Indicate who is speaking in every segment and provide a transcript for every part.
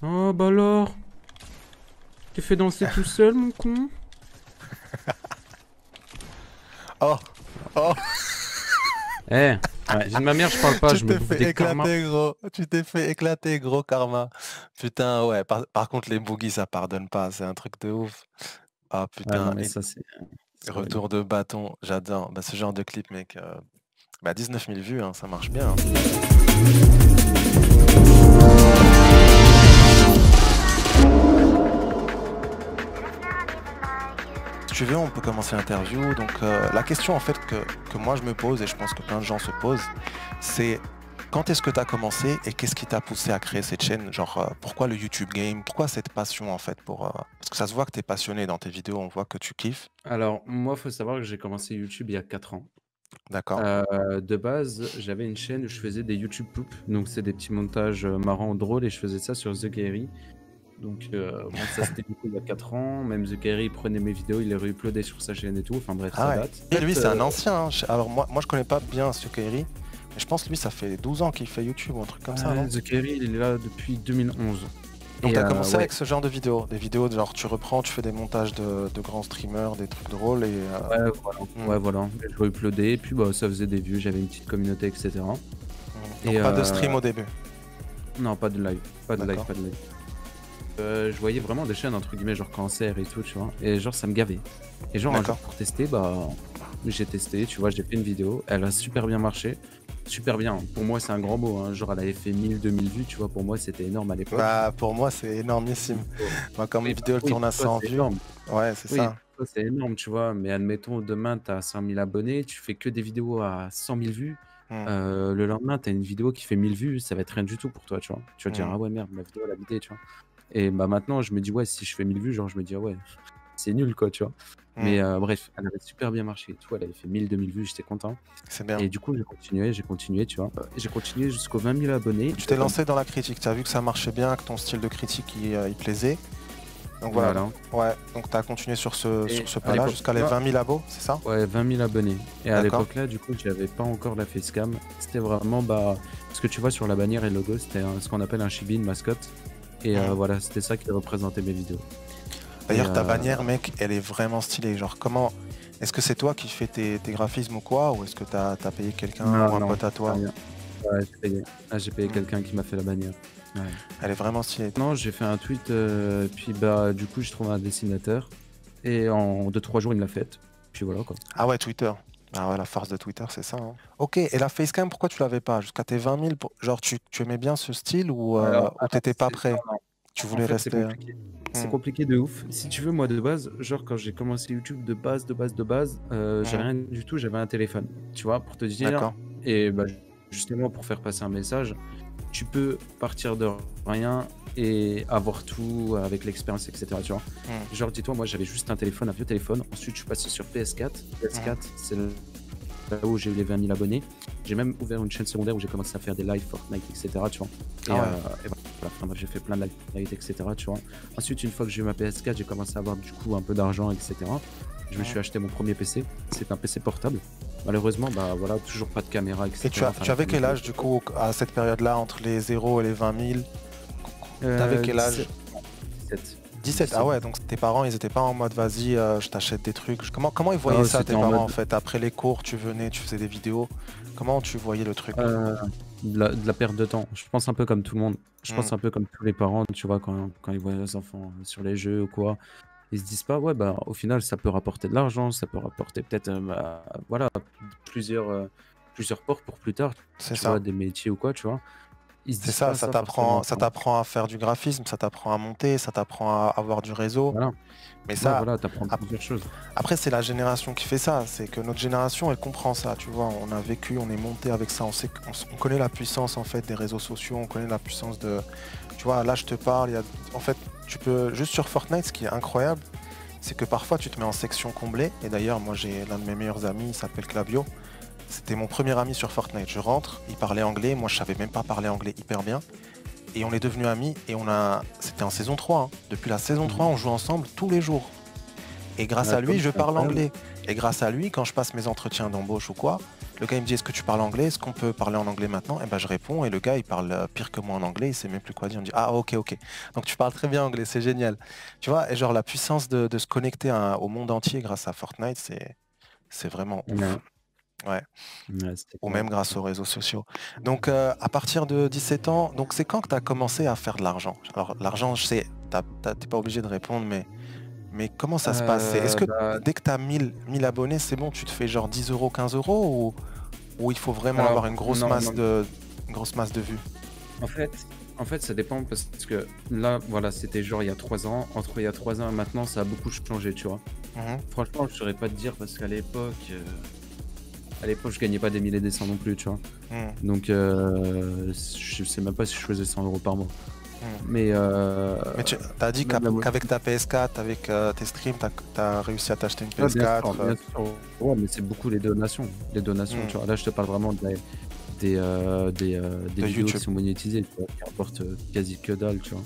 Speaker 1: Oh bah alors, t'es fait danser tout seul, mon con?
Speaker 2: Oh, oh,
Speaker 1: Eh, ouais, j'ai de ma mère, je parle pas,
Speaker 2: tu
Speaker 1: je me
Speaker 2: t'es
Speaker 1: bouffe
Speaker 2: fait
Speaker 1: des karmas.
Speaker 2: éclater, gros. Tu t'es fait éclater, gros karma. Putain, ouais. Par contre, les boogies, ça pardonne pas. C'est un truc de ouf. Ah
Speaker 1: Ouais, non,
Speaker 2: putain,
Speaker 1: mais
Speaker 2: et
Speaker 1: ça, c'est horrible.
Speaker 2: retour de bâton, j'adore. Bah, ce genre de clip, mec. Bah, 19 000 vues, hein, ça marche bien, hein. Si tu veux, on peut commencer l'interview. Donc, la question en fait que moi je me pose et je pense que plein de gens se posent, c'est quand est-ce que tu as commencé et qu'est-ce qui t'a poussé à créer cette chaîne? Genre, pourquoi le YouTube Game? Pourquoi cette passion en fait Parce que ça se voit que tu es passionné dans tes vidéos, on voit que tu kiffes.
Speaker 1: Alors, moi, faut savoir que j'ai commencé YouTube il y a 4 ans.
Speaker 2: D'accord?
Speaker 1: De base, j'avais une chaîne où je faisais des YouTube poops, donc c'est des petits montages marrants, drôles, et je faisais ça sur The Gary. Donc, bon, ça c'était du coup il y a 4 ans. Même The Gary prenait mes vidéos, il les réuploadait sur sa chaîne et tout. Enfin bref,
Speaker 2: Ah
Speaker 1: ça
Speaker 2: ouais.
Speaker 1: date.
Speaker 2: Et lui, c'est un ancien, hein. Alors, moi je connais pas bien ce Kairi, mais je pense que lui, ça fait 12 ans qu'il fait YouTube ou un truc comme ça, non?
Speaker 1: The Gary, il est là depuis 2011.
Speaker 2: Donc
Speaker 1: Et
Speaker 2: tu as commencé
Speaker 1: ouais,
Speaker 2: avec ce genre de vidéos, des vidéos de genre tu reprends, tu fais des montages de grands streamers, des trucs drôles et
Speaker 1: ouais, voilà.
Speaker 2: hmm,
Speaker 1: Ouais, voilà. Je réuploadais, et puis bah, ça faisait des vues, j'avais une petite communauté, etc.
Speaker 2: Donc
Speaker 1: Et
Speaker 2: pas de stream au début.
Speaker 1: non, pas de live, pas de live,
Speaker 2: D'accord.
Speaker 1: pas de live. Je voyais vraiment des chaînes entre guillemets genre cancer et tout, tu vois, et genre ça me gavait. Et genre un jour
Speaker 2: D'accord.
Speaker 1: pour tester, bah j'ai testé, tu vois, j'ai fait une vidéo, elle a super bien marché, super bien. Pour moi c'est un grand mot, hein. Genre elle avait fait 1000-2000 vues, tu vois, pour moi c'était énorme à l'époque.
Speaker 2: Bah pour moi c'est énormissime. Moi quand mes
Speaker 1: Oui, bah,
Speaker 2: vidéos elles
Speaker 1: oui,
Speaker 2: tournent à
Speaker 1: pour toi
Speaker 2: 100
Speaker 1: c'est
Speaker 2: vues,
Speaker 1: énorme.
Speaker 2: ouais c'est
Speaker 1: Oui,
Speaker 2: ça.
Speaker 1: pour toi c'est énorme, tu vois, mais admettons demain t'as 5000 abonnés, tu fais que des vidéos à 100 000 vues.
Speaker 2: Hmm,
Speaker 1: Le lendemain t'as une vidéo qui fait 1000 vues, ça va être rien du tout pour toi, tu vois. Tu vas te dire
Speaker 2: hmm,
Speaker 1: ah ouais merde, ma vidéo elle a bité, tu vois. Et bah maintenant je me dis ouais, si je fais 1000 vues, genre je me dis ah ouais, c'est nul quoi, tu vois.
Speaker 2: hmm.
Speaker 1: Mais bref, elle avait super bien marché et tout, elle avait fait 1000-2000 vues, j'étais content.
Speaker 2: C'est bien.
Speaker 1: Et du coup j'ai continué, tu vois. J'ai continué jusqu'aux 20 000 abonnés.
Speaker 2: Tu t'es lancé dans la critique, tu as vu que ça marchait bien, que ton style de critique il plaisait. Donc voilà, donc,
Speaker 1: Voilà.
Speaker 2: ouais, donc tu as continué sur
Speaker 1: Et
Speaker 2: ce
Speaker 1: à
Speaker 2: pas-là
Speaker 1: l'époque
Speaker 2: jusqu'à les
Speaker 1: là,
Speaker 2: 20 000 abos, c'est ça?
Speaker 1: ouais, 20 000 abonnés. Et à
Speaker 2: D'accord.
Speaker 1: l'époque là, du coup, j'avais pas encore la facecam. C'était vraiment bah ce que tu vois sur la bannière et le logo, c'était ce qu'on appelle un chibi, une mascotte. Et
Speaker 2: Hmm.
Speaker 1: voilà, c'était ça qui représentait mes vidéos. Et
Speaker 2: D'ailleurs ta bannière mec, elle est vraiment stylée. Genre comment... Est-ce que c'est toi qui fais tes graphismes ou quoi? Ou est-ce que t'as payé quelqu'un
Speaker 1: non,
Speaker 2: ou un
Speaker 1: non,
Speaker 2: pote à
Speaker 1: c'est
Speaker 2: toi?
Speaker 1: rien. Ouais, j'ai payé. Ah, j'ai payé
Speaker 2: Hmm.
Speaker 1: quelqu'un qui m'a fait la bannière. Ouais.
Speaker 2: Elle est vraiment stylée.
Speaker 1: Non, j'ai fait un tweet, puis bah du coup j'ai trouvé un dessinateur et en 2-3 jours il me l'a faite. Puis voilà quoi.
Speaker 2: Ah ouais, Twitter. Ah ouais, la force de Twitter, c'est ça, hein. Ok, et la facecam, pourquoi tu l'avais pas? Jusqu'à tes 20 000, genre tu aimais bien ce style ou
Speaker 1: Alors
Speaker 2: t'étais pas
Speaker 1: non,
Speaker 2: prêt?
Speaker 1: non,
Speaker 2: Tu
Speaker 1: en
Speaker 2: voulais
Speaker 1: fait c'est
Speaker 2: rester...
Speaker 1: compliqué. C'est
Speaker 2: Hmm,
Speaker 1: compliqué de ouf. Si tu veux, moi de base, genre quand j'ai commencé YouTube de base, j'ai
Speaker 2: hmm,
Speaker 1: rien du tout, j'avais un téléphone. Tu vois, pour te dire.
Speaker 2: d'accord.
Speaker 1: Et bah justement pour faire passer un message, tu peux partir de rien et avoir tout avec l'expérience, etc. Tu vois.
Speaker 2: Hmm,
Speaker 1: Genre, dis-toi, moi j'avais juste un téléphone, un vieux téléphone. Ensuite, je suis passé sur PS4.
Speaker 2: hmm.
Speaker 1: PS4, c'est là où j'ai eu les 20 000 abonnés. J'ai même ouvert une chaîne secondaire où j'ai commencé à faire des lives Fortnite, etc. Tu vois. Et,
Speaker 2: Ah ouais.
Speaker 1: et voilà, enfin, bref, j'ai fait plein de lives Fortnite, etc. Tu vois. Ensuite, une fois que j'ai eu ma PS4, j'ai commencé à avoir du coup un peu d'argent, etc. Je me
Speaker 2: Hmm.
Speaker 1: suis acheté mon premier PC. C'est un PC portable. Malheureusement, bah voilà, toujours pas de caméra,
Speaker 2: Et
Speaker 1: etc. Enfin,
Speaker 2: tu
Speaker 1: la
Speaker 2: avais quel
Speaker 1: caméra,
Speaker 2: âge du coup à cette période-là, entre les 0 et les 20 000? T'avais quel
Speaker 1: 17.
Speaker 2: âge?
Speaker 1: 17.
Speaker 2: 17. Ah
Speaker 1: 17.
Speaker 2: ouais, donc tes parents, ils étaient pas en mode vas-y, je t'achète des trucs. Comment ils voyaient
Speaker 1: Non,
Speaker 2: ça, tes
Speaker 1: c'était en
Speaker 2: parents, en
Speaker 1: mode
Speaker 2: fait? Après les cours, tu venais, tu faisais des vidéos. Comment tu voyais le truc?
Speaker 1: euh, de la perte de temps. Je pense un peu comme tout le monde. Je
Speaker 2: Hmm,
Speaker 1: pense un peu comme tous les parents, tu vois, quand ils voient leurs enfants sur les jeux ou quoi. Ils se disent pas, ouais, bah, au final, ça peut rapporter de l'argent, ça peut rapporter peut-être, bah, voilà, plusieurs portes pour plus tard,
Speaker 2: c'est
Speaker 1: tu
Speaker 2: ça.
Speaker 1: vois, des métiers ou quoi, tu vois. Ils se
Speaker 2: C'est
Speaker 1: disent
Speaker 2: ça,
Speaker 1: pas ça forcément, tu
Speaker 2: ça
Speaker 1: vois.
Speaker 2: t'apprend à faire du graphisme, ça t'apprend à monter, ça t'apprend à avoir du réseau.
Speaker 1: Voilà.
Speaker 2: Mais
Speaker 1: Ouais,
Speaker 2: ça,
Speaker 1: voilà, t'apprends
Speaker 2: ap-
Speaker 1: plusieurs choses.
Speaker 2: après, c'est la génération qui fait ça. C'est que notre génération, elle comprend ça, tu vois. On a vécu, on est monté avec ça. On sait, on connaît la puissance, en fait, des réseaux sociaux. On connaît la puissance de... Tu vois, là, je te parle, en fait, tu peux... Juste sur Fortnite, ce qui est incroyable, c'est que parfois, tu te mets en section comblée. Et d'ailleurs, moi, j'ai l'un de mes meilleurs amis, il s'appelle Clavio. C'était mon premier ami sur Fortnite. Je rentre, il parlait anglais. Moi, je savais même pas parler anglais hyper bien. Et on est devenus amis et on a... C'était en saison 3, hein. Depuis la saison 3,
Speaker 1: Mhm.
Speaker 2: on joue ensemble tous les jours. Et grâce
Speaker 1: Ouais,
Speaker 2: à lui,
Speaker 1: top,
Speaker 2: je
Speaker 1: c'est
Speaker 2: parle
Speaker 1: incroyable.
Speaker 2: anglais. Et grâce à lui, quand je passe mes entretiens d'embauche ou quoi, Le gars il me dit est-ce que tu parles anglais? Est-ce qu'on peut parler en anglais maintenant? Et ben je réponds et le gars il parle pire que moi en anglais, il sait même plus quoi dire. Il me dit ah ok ok. Donc tu parles très bien anglais, c'est génial. Tu vois, et genre la puissance de se connecter au monde entier grâce à Fortnite, c'est vraiment
Speaker 1: Ouais,
Speaker 2: ouf. Ouais.
Speaker 1: ouais, c'était
Speaker 2: Ou
Speaker 1: clair.
Speaker 2: même grâce aux réseaux sociaux. Donc à partir de 17 ans, donc c'est quand que tu as commencé à faire de l'argent? Alors l'argent, je sais, t'es pas obligé de répondre, mais comment ça se passe? Est-ce que
Speaker 1: Bah,
Speaker 2: dès que tu as 1000 abonnés, c'est bon, tu te fais genre 10 euros, 15 euros ou il faut vraiment avoir
Speaker 1: alors, non, non,
Speaker 2: une grosse masse de vues?
Speaker 1: en fait, ça dépend parce que là, voilà, c'était genre il y a 3 ans. Entre il y a 3 ans et maintenant, ça a beaucoup changé, tu vois.
Speaker 2: Mhm.
Speaker 1: Franchement, je saurais pas te dire parce qu'à l'époque, je gagnais pas des milliers et des cents non plus, tu vois.
Speaker 2: Mhm.
Speaker 1: Donc, je sais même pas si je faisais 100 euros par mois.
Speaker 2: Mhm.
Speaker 1: Mais,
Speaker 2: Mais tu as dit
Speaker 1: même la
Speaker 2: qu'avec ta PS4, avec tes streams, tu as réussi à t'acheter une
Speaker 1: ouais, bien sûr,
Speaker 2: PS4.
Speaker 1: bien sûr. Ouais, mais c'est beaucoup les donations. Les donations, tu vois. Là, je te parle vraiment des
Speaker 2: De
Speaker 1: vidéos qui
Speaker 2: YouTube.
Speaker 1: sont monétisées, tu vois, qui rapportent quasi que dalle, tu vois.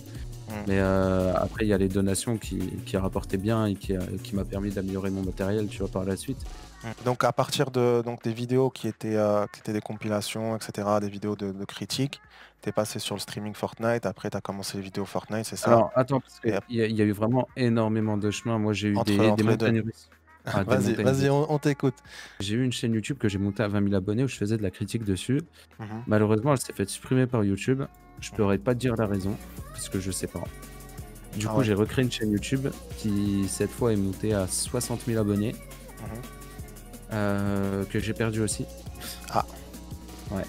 Speaker 2: Mhm.
Speaker 1: Mais après, il y a les donations qui rapportaient bien et qui m'a permis d'améliorer mon matériel, tu vois, par la suite.
Speaker 2: Donc à partir de donc des vidéos qui étaient des compilations, etc., des vidéos de critiques, t'es passé sur le streaming Fortnite, après tu as commencé les vidéos Fortnite, c'est ça?
Speaker 1: Alors, attends, parce
Speaker 2: Et
Speaker 1: qu'il y a eu vraiment énormément de chemins. Moi, j'ai eu des
Speaker 2: entre les deux.
Speaker 1: montagnes russes. Ah, des
Speaker 2: Vas-y,
Speaker 1: montagnes
Speaker 2: vas-y,
Speaker 1: russes.
Speaker 2: on t'écoute.
Speaker 1: J'ai eu une chaîne YouTube que j'ai montée à 20 000 abonnés où je faisais de la critique dessus.
Speaker 2: Mhm.
Speaker 1: Malheureusement, elle s'est faite supprimer par YouTube. Je
Speaker 2: Mhm.
Speaker 1: pourrais pas te dire la raison, parce que je sais pas. Du
Speaker 2: Ah
Speaker 1: coup,
Speaker 2: ouais.
Speaker 1: j'ai recréé une chaîne YouTube qui, cette fois, est montée à 60 000 abonnés, que j'ai perdu aussi.
Speaker 2: Ah,
Speaker 1: Ouais.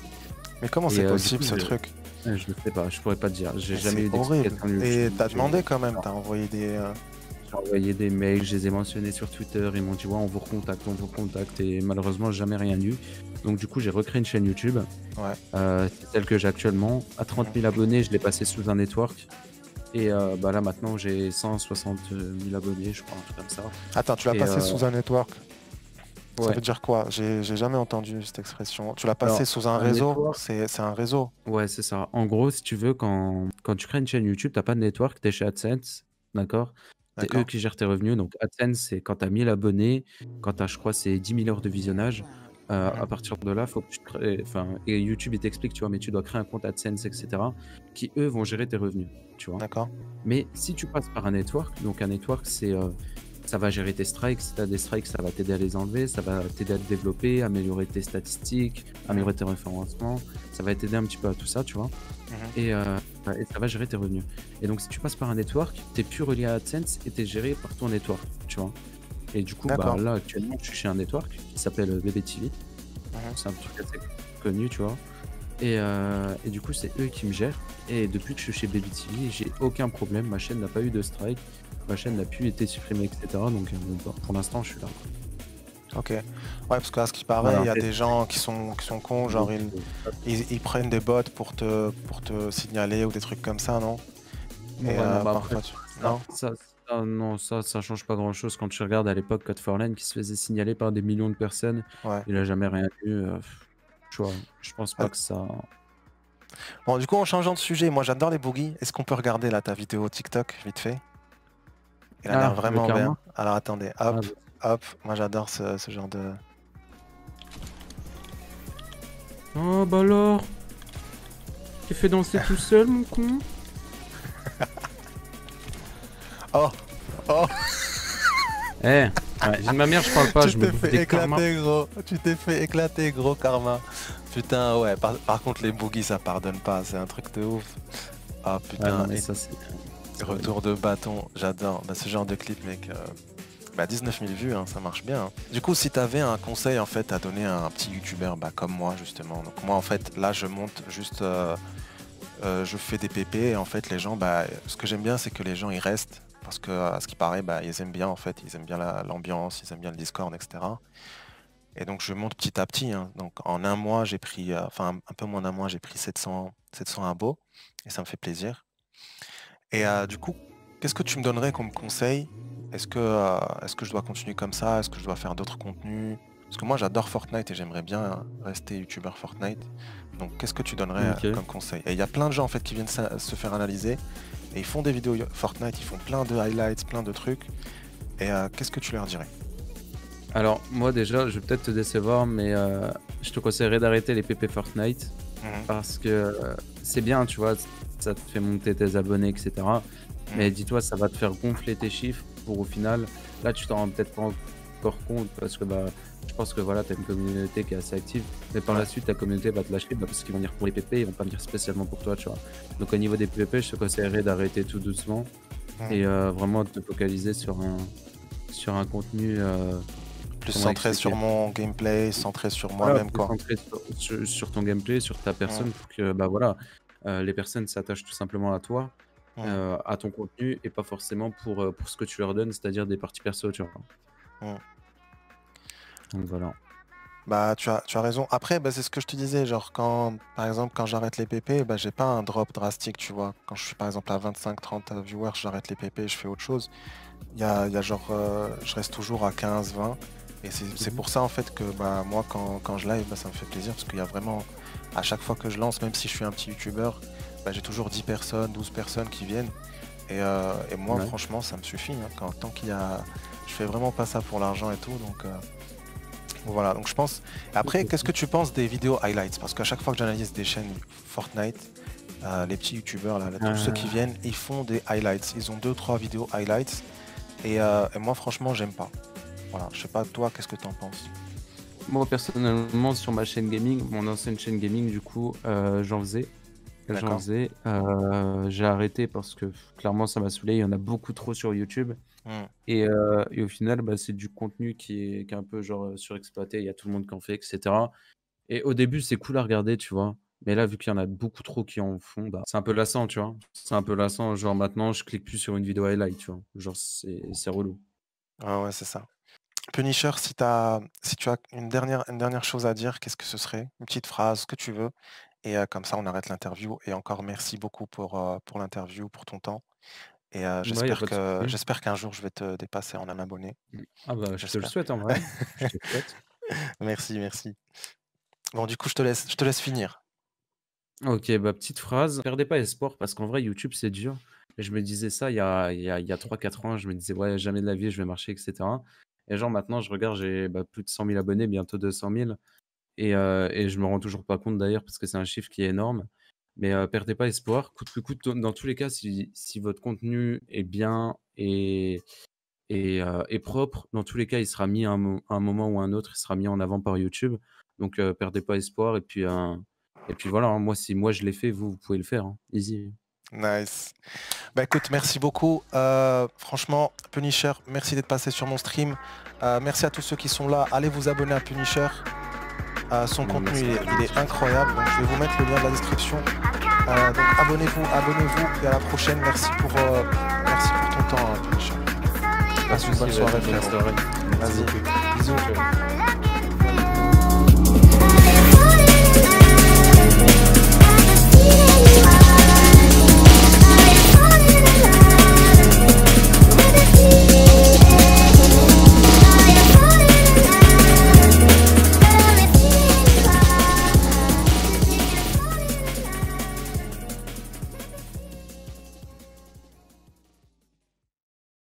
Speaker 2: mais comment
Speaker 1: Et
Speaker 2: c'est
Speaker 1: du
Speaker 2: possible
Speaker 1: coup,
Speaker 2: ce truc?
Speaker 1: je ne sais pas, je pourrais pas te dire. J'ai
Speaker 2: Mais
Speaker 1: jamais
Speaker 2: c'est
Speaker 1: eu
Speaker 2: horrible.
Speaker 1: d'explication de
Speaker 2: Et
Speaker 1: YouTube.
Speaker 2: t'as demandé quand même, t'as envoyé
Speaker 1: J'ai envoyé des mails, je les ai mentionnés sur Twitter, ils m'ont dit ouais, on vous recontacte, et malheureusement, jamais rien eu. Donc du coup, j'ai recréé une chaîne YouTube.
Speaker 2: Ouais.
Speaker 1: C'est celle que j'ai actuellement. À 30 000 abonnés, je l'ai passé sous un network. Et bah là maintenant j'ai 160 000 abonnés, je crois, un truc comme ça.
Speaker 2: Attends, tu l'as
Speaker 1: Et
Speaker 2: passé sous un network. Ça
Speaker 1: ouais.
Speaker 2: veut dire quoi? J'ai jamais entendu cette expression. Tu l'as passé
Speaker 1: Alors,
Speaker 2: sous un
Speaker 1: un
Speaker 2: réseau?
Speaker 1: network,
Speaker 2: C'est un réseau.
Speaker 1: ouais, c'est ça. En gros, si tu veux, quand tu crées une chaîne YouTube, t'as pas de network, t'es chez AdSense, d'accord? C'est eux
Speaker 2: D'accord?
Speaker 1: qui gèrent tes revenus. Donc AdSense, c'est quand t'as 1000 abonnés, quand t'as, je crois, c'est 10 000 heures de visionnage. À
Speaker 2: Mhm.
Speaker 1: partir de là, faut que tu crées, enfin, et YouTube il t'explique, tu vois, mais tu dois créer un compte AdSense, etc., qui eux vont gérer tes revenus, tu vois.
Speaker 2: D'accord?
Speaker 1: Mais si tu passes par un network, donc un network, ça va gérer tes strikes. Si tu as des strikes, ça va t'aider à les enlever, ça va t'aider à te développer, améliorer tes statistiques, améliorer tes référencements. Ça va t'aider un petit peu à tout ça, tu vois.
Speaker 2: Mhm.
Speaker 1: Et ça va gérer tes revenus. Et donc, si tu passes par un network, tu es plus relié à AdSense et tu es géré par ton network, tu vois. Et du coup, bah,
Speaker 2: D'accord.
Speaker 1: là, actuellement, je suis chez un network qui s'appelle BBTV.
Speaker 2: Mhm.
Speaker 1: C'est un truc assez connu, tu vois. Et du coup, c'est eux qui me gèrent. Et depuis que je suis chez BBTV, j'ai aucun problème. Ma chaîne n'a pas eu de strike. Ma chaîne n'a plus été supprimée, etc. Donc, bon, pour l'instant, je suis là.
Speaker 2: Ok. Ouais, parce qu'à ce qui paraît,
Speaker 1: Voilà,
Speaker 2: il y a
Speaker 1: après,
Speaker 2: des gens qui sont cons, genre ils prennent des bots pour te signaler ou des trucs comme ça, non? Et
Speaker 1: ouais, non, bah après,
Speaker 2: parfois non?
Speaker 1: non, ça change pas grand-chose. Quand tu regardes à l'époque Code for Len qui se faisait signaler par des millions de personnes,
Speaker 2: Ouais.
Speaker 1: il a jamais rien eu. Tu vois, je pense pas
Speaker 2: Ah,
Speaker 1: que ça.
Speaker 2: bon, du coup, en changeant de sujet, moi j'adore les boogies. Est-ce qu'on peut regarder là ta vidéo TikTok vite fait? Elle a l'air
Speaker 1: Ah, le
Speaker 2: vraiment bien.
Speaker 1: karma?
Speaker 2: Alors attendez,
Speaker 1: Ah,
Speaker 2: hop, hop. Moi j'adore ce genre de.
Speaker 1: oh, bah alors, tu fais danser tout seul, mon con?
Speaker 2: Oh, oh,
Speaker 1: Eh, ouais, j'ai de ma mère, je parle pas,
Speaker 2: tu
Speaker 1: je me
Speaker 2: t'es
Speaker 1: bouffe
Speaker 2: fait
Speaker 1: des karma.
Speaker 2: éclater, gros. Tu t'es fait éclater, gros karma. Putain, ouais. Par contre, les boogies, ça pardonne pas. C'est un truc de ouf. Ah
Speaker 1: Ouais, non,
Speaker 2: putain.
Speaker 1: mais
Speaker 2: Et
Speaker 1: ça, c'est.
Speaker 2: retour de bâton, j'adore. Bah, ce genre de clip, mec. 19 000 vues, hein, ça marche bien. Hein. Du coup, si tu avais un conseil en fait à donner à un petit youtubeur comme moi justement. Donc moi en fait là je monte juste, je fais des PP et en fait les gens, bah, ce que j'aime bien c'est que les gens ils restent parce que à ce qui paraît, bah, ils aiment bien en fait, ils aiment bien l'ambiance, ils aiment bien le Discord, etc. Et donc je monte petit à petit. Hein. Donc en un mois j'ai pris, enfin un peu moins d'un mois j'ai pris 700 abos et ça me fait plaisir. Et du coup, qu'est-ce que tu me donnerais comme conseil? Est-ce que je dois continuer comme ça? Est-ce que je dois faire d'autres contenus? Parce que moi j'adore Fortnite et j'aimerais bien rester youtubeur Fortnite. Donc qu'est-ce que tu donnerais
Speaker 1: Ok.
Speaker 2: comme conseil? Et il y a plein de gens en fait qui viennent se faire analyser et ils font des vidéos Fortnite, ils font plein de highlights, plein de trucs. Et qu'est-ce que tu leur dirais?
Speaker 1: Alors, moi déjà, je vais peut-être te décevoir, mais je te conseillerais d'arrêter les PP Fortnite
Speaker 2: Mhm,
Speaker 1: parce que c'est bien, tu vois, ça te fait monter tes abonnés, etc.
Speaker 2: mhm.
Speaker 1: Mais dis-toi, ça va te faire gonfler tes chiffres pour au final, là, tu t'en rends peut-être pas encore compte parce que bah, je pense que voilà, tu as une communauté qui est assez active, mais par la
Speaker 2: Ouais.
Speaker 1: suite, ta communauté va te lâcher bah, parce qu'ils vont venir pour les PP, ils vont pas venir spécialement pour toi, tu vois. Donc, au niveau des PP, je te conseillerais d'arrêter tout doucement
Speaker 2: Mhm.
Speaker 1: et vraiment de te focaliser sur un contenu.
Speaker 2: Plus
Speaker 1: Comment
Speaker 2: centré sur
Speaker 1: expliquer?
Speaker 2: mon gameplay, centré sur
Speaker 1: Voilà,
Speaker 2: moi-même,
Speaker 1: plus
Speaker 2: quoi.
Speaker 1: centré sur ton gameplay, sur ta
Speaker 2: Mhm,
Speaker 1: personne pour que, bah, voilà, les personnes s'attachent tout simplement à toi,
Speaker 2: mhm,
Speaker 1: à ton contenu et pas forcément pour ce que tu leur donnes, c'est-à-dire des parties perso, tu vois?
Speaker 2: mhm.
Speaker 1: Donc voilà.
Speaker 2: Bah, tu as raison. Après, bah, c'est ce que je te disais, genre quand, par exemple, quand j'arrête les PP, bah, j'ai pas un drop drastique, tu vois. Quand je suis par exemple à 25-30 viewers, j'arrête les PP, je fais autre chose. Il y a genre, je reste toujours à 15-20. Et c'est
Speaker 1: Mmh.
Speaker 2: pour ça en fait que bah, moi quand je live, bah, ça me fait plaisir parce qu'il y a vraiment, à chaque fois que je lance, même si je suis un petit YouTuber, bah, j'ai toujours 10 personnes, 12 personnes qui viennent. Et moi
Speaker 1: Ouais.
Speaker 2: franchement ça me suffit, hein, tant qu'il y a. Je fais vraiment pas ça pour l'argent et tout, donc voilà, donc je pense. Après, qu'est-ce que tu penses des vidéos highlights? Parce qu'à chaque fois que j'analyse des chaînes Fortnite, les petits youtubeurs, là, tous ceux qui
Speaker 1: Heu,
Speaker 2: viennent, ils font des highlights. Ils ont deux, trois vidéos highlights. Et moi, franchement, j'aime pas. Voilà, je sais pas, toi, qu'est-ce que t'en penses?
Speaker 1: Moi personnellement sur ma chaîne gaming, mon ancienne chaîne gaming du coup, j'en faisais. J'en
Speaker 2: D'accord?
Speaker 1: faisais, j'ai arrêté parce que clairement ça m'a saoulé, il y en a beaucoup trop sur YouTube.
Speaker 2: Hmm,
Speaker 1: Et au final, bah, c'est du contenu qui est un peu genre, surexploité. Il y a tout le monde qui en fait et cetera. Et au début, c'est cool à regarder, tu vois? Mais là, vu qu'il y en a beaucoup trop qui en font, bah, c'est un peu lassant, tu vois? C'est un peu lassant, genre maintenant, je clique plus sur une vidéo highlight, tu vois? Genre c'est relou.
Speaker 2: ouais, ouais, c'est ça. Punisher, si tu as une dernière chose à dire, qu'est-ce que ce serait? Une petite phrase, ce que tu veux. Et comme ça, on arrête l'interview. Et encore merci beaucoup pour l'interview, pour ton temps. Et
Speaker 1: Ouais, y a
Speaker 2: j'espère
Speaker 1: pas de
Speaker 2: que
Speaker 1: souci.
Speaker 2: j'espère qu'un jour je vais te dépasser en un abonné.
Speaker 1: Ah bah, je te le
Speaker 2: J'espère.
Speaker 1: souhaite en vrai, je te le souhaite.
Speaker 2: Merci, merci. Bon, du coup, je te laisse finir.
Speaker 1: OK, bah, petite phrase, perdez pas espoir parce qu'en vrai, YouTube, c'est dur. Et je me disais ça il y a 3-4 ans, je me disais: «Ouais, jamais de la vie je vais marcher» et cetera. Et genre maintenant, je regarde, j'ai, bah, plus de 100 000 abonnés, bientôt 200 000. Et je me rends toujours pas compte d'ailleurs parce que c'est un chiffre qui est énorme. Mais perdez pas espoir. Coûte que coûte, dans tous les cas, si votre contenu est bien et propre, dans tous les cas, il sera mis à un moment ou à un autre, il sera mis en avant par YouTube. Donc perdez pas espoir et puis voilà, hein, moi si moi je l'ai fait, vous pouvez le faire, hein, easy.
Speaker 2: Nice. Bah écoute, merci beaucoup. Franchement, Punisher, merci d'être passé sur mon stream. Merci à tous ceux qui sont là. Allez vous abonner à Punisher. Son
Speaker 1: Bah,
Speaker 2: contenu,
Speaker 1: merci à toi.
Speaker 2: il est incroyable. Donc je vais vous mettre le lien dans la description. Donc abonnez-vous, abonnez-vous. Et à la prochaine. Merci pour ton temps, Punisher.
Speaker 1: Pas de
Speaker 2: Passe une bonne
Speaker 1: souci,
Speaker 2: soirée,
Speaker 1: vas-y, bonne
Speaker 2: frérot.
Speaker 1: soirée. Merci
Speaker 2: Vas-y,
Speaker 1: beaucoup.
Speaker 2: bisous.
Speaker 1: Ciao.